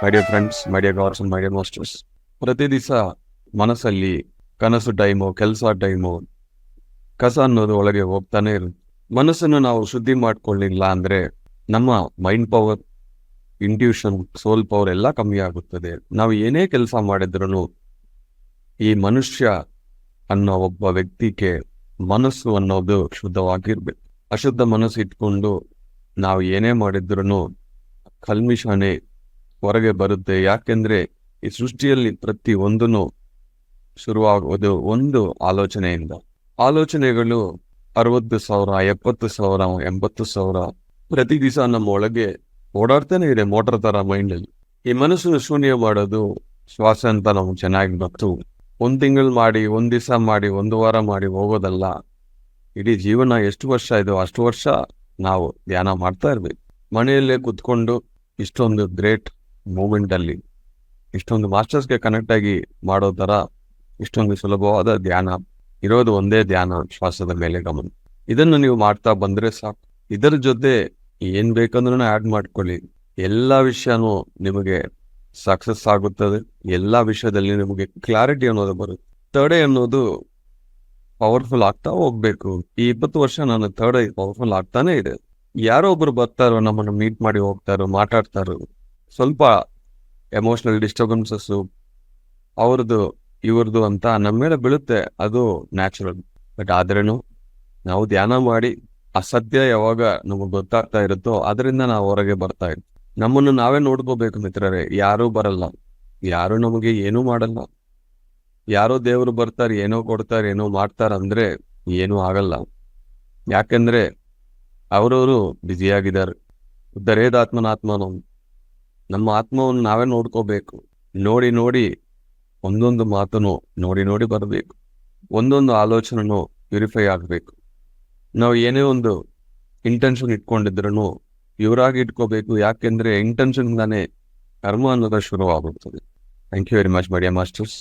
My dear friends, my dear God's and my dear masters. ಪ್ರತಿ ದಿವಸ ಮನಸ್ಸಲ್ಲಿ ಕನಸು ಟೈಮು, ಕೆಲಸ ಟೈಮು, ಕಸ ಅನ್ನೋದು ಒಳಗೆ ಹೋಗ್ತಾನೆ ಇರುತ್ತೆ. ಮನಸ್ಸನ್ನು ನಾವು ಶುದ್ಧಿ ಮಾಡ್ಕೊಳ್ಳಿಲ್ಲ ಅಂದ್ರೆ ನಮ್ಮ ಮೈಂಡ್ ಪವರ್, ಇಂಟ್ಯೂಷನ್, ಸೋಲ್ ಪವರ್ ಎಲ್ಲ ಕಮ್ಮಿ ಆಗುತ್ತದೆ. ನಾವು ಏನೇ ಕೆಲಸ ಮಾಡಿದ್ರು ಈ ಮನುಷ್ಯ ಅನ್ನೋ ಒಬ್ಬ ವ್ಯಕ್ತಿಗೆ ಮನಸ್ಸು ಅನ್ನೋದು ಶುದ್ಧವಾಗಿರ್ಬೇಕು. ಅಶುದ್ಧ ಮನಸ್ಸು ಇಟ್ಕೊಂಡು ನಾವು ಏನೇ ಮಾಡಿದ್ರು ಕಲ್ಮಿಷನೇ ಹೊರಗೆ ಬರುತ್ತೆ. ಯಾಕೆಂದ್ರೆ ಈ ಸೃಷ್ಟಿಯಲ್ಲಿ ಪ್ರತಿ ಒಂದೂ ಶುರುವಾಗುವುದು ಒಂದು ಆಲೋಚನೆಯಿಂದ. ಆಲೋಚನೆಗಳು 60,000, 70,000, 80,000 ಪ್ರತಿ ದಿವಸ ನಮ್ಮ ಒಳಗೆ ಓಡಾಡ್ತಾನೆ ಇದೆ ಮೋಟರ್ ತರ ಮೈಂಡಲ್ಲಿ. ಈ ಮನಸ್ಸನ್ನು ಶೂನ್ಯ ಮಾಡೋದು ಶ್ವಾಸ ಅಂತ ನಮ್ಗೆ ಚೆನ್ನಾಗಿ ಗೊತ್ತು. 1 ತಿಂಗಳು ಮಾಡಿ, 1 ದಿವಸ ಮಾಡಿ, 1 ವಾರ ಮಾಡಿ ಹೋಗೋದಲ್ಲ. ಇಡೀ ಜೀವನ ಎಷ್ಟು ವರ್ಷ ಇದೋ ಅಷ್ಟು ವರ್ಷ ನಾವು ಧ್ಯಾನ ಮಾಡ್ತಾ ಇರ್ಬೇಕು. ಮನೆಯಲ್ಲೇ ಕುತ್ಕೊಂಡು ಇಷ್ಟೊಂದು ಗ್ರೇಟ್ ಮೂಮೆಂಟ್ ಅಲ್ಲಿ ಇಷ್ಟೊಂದು ಮಾಸ್ಟರ್ಸ್ಗೆ ಕನೆಕ್ಟ್ ಆಗಿ ಮಾಡೋ ತರ ಇಷ್ಟೊಂದು ಸುಲಭವಾದ ಧ್ಯಾನ ಇರೋದು ಒಂದೇ ಧ್ಯಾನ, ಶ್ವಾಸದ ಮೇಲೆ ಗಮನ. ಇದನ್ನು ನೀವು ಮಾಡ್ತಾ ಬಂದ್ರೆ ಸಾಕು. ಇದರ ಜೊತೆ ಏನ್ ಬೇಕಂದ್ರೂ ಆಡ್ ಮಾಡ್ಕೊಳ್ಳಿ. ಎಲ್ಲಾ ವಿಷಯನೂ ನಿಮಗೆ ಸಕ್ಸಸ್ ಆಗುತ್ತದೆ. ಎಲ್ಲಾ ವಿಷಯದಲ್ಲಿ ನಿಮಗೆ ಕ್ಲಾರಿಟಿ ಅನ್ನೋದು ಬರುತ್ತೆ. ಥರ್ಡ್ ಐ ಅನ್ನೋದು ಪವರ್ಫುಲ್ ಆಗ್ತಾ ಹೋಗ್ಬೇಕು. ಈ 20 ವರ್ಷ ನಾನು ಥರ್ಡ್ ಐ ಪವರ್ಫುಲ್ ಆಗ್ತಾನೆ ಇದೆ. ಯಾರೋ ಒಬ್ರು ಬರ್ತಾರೋ, ನಮ್ಮನ್ನು ಮೀಟ್ ಮಾಡಿ ಹೋಗ್ತಾರೋ, ಮಾತಾಡ್ತಾರೋ, ಸ್ವಲ್ಪ ಎಮೋಷನಲ್ ಡಿಸ್ಟರ್ಬೆನ್ಸಸ್ ಅವ್ರದ್ದು ಇವ್ರದ್ದು ಅಂತ ನಮ್ಮ ಮೇಲೆ ಬೀಳುತ್ತೆ. ಅದು ನ್ಯಾಚುರಲ್. ಬಟ್ ಆದ್ರೇನು ನಾವು ಧ್ಯಾನ ಮಾಡಿ ಅಸತ್ಯ ಯಾವಾಗ ನಮಗೆ ಗೊತ್ತಾಗ್ತಾ ಇರುತ್ತೋ ಅದರಿಂದ ನಾವು ಹೊರಗೆ ಬರ್ತಾ ಇದ್ವಿ. ನಮ್ಮನ್ನು ನಾವೇ ನೋಡ್ಕೋಬೇಕು ಮಿತ್ರರೇ. ಯಾರೂ ಬರಲ್ಲ, ಯಾರು ನಮಗೆ ಏನೂ ಮಾಡಲ್ಲ. ಯಾರೋ ದೇವರು ಬರ್ತಾರೆ, ಏನೋ ಕೊಡ್ತಾರೆ, ಏನೋ ಮಾಡ್ತಾರಂದ್ರೆ ಏನೂ ಆಗಲ್ಲ. ಯಾಕೆಂದ್ರೆ ಅವರವರು ಬ್ಯುಸಿಯಾಗಿದ್ದಾರೆ. ಉದ್ದರೇದಾತ್ಮನಾತ್ಮನೋ. ನಮ್ಮ ಆತ್ಮವನ್ನು ನಾವೇ ನೋಡ್ಕೋಬೇಕು. ನೋಡಿ ನೋಡಿ ಒಂದೊಂದು ಮಾತನ್ನು ನೋಡಿ ನೋಡಿ ಬರಬೇಕು. ಒಂದೊಂದು ಆಲೋಚನೆನೂ ಪ್ಯೂರಿಫೈ ಆಗಬೇಕು. ನಾವು ಏನೇ ಒಂದು ಇಂಟೆನ್ಷನ್ ಇಟ್ಕೊಂಡಿದ್ರು ಇವರಾಗಿ ಇಟ್ಕೋಬೇಕು. ಯಾಕೆಂದ್ರೆ ಇಂಟೆನ್ಷನ್ಗಾನೇ ಕರ್ಮ ಅನ್ನೋದು ಶುರುವಾಗುತ್ತದೆ. Thank you very much my dear masters.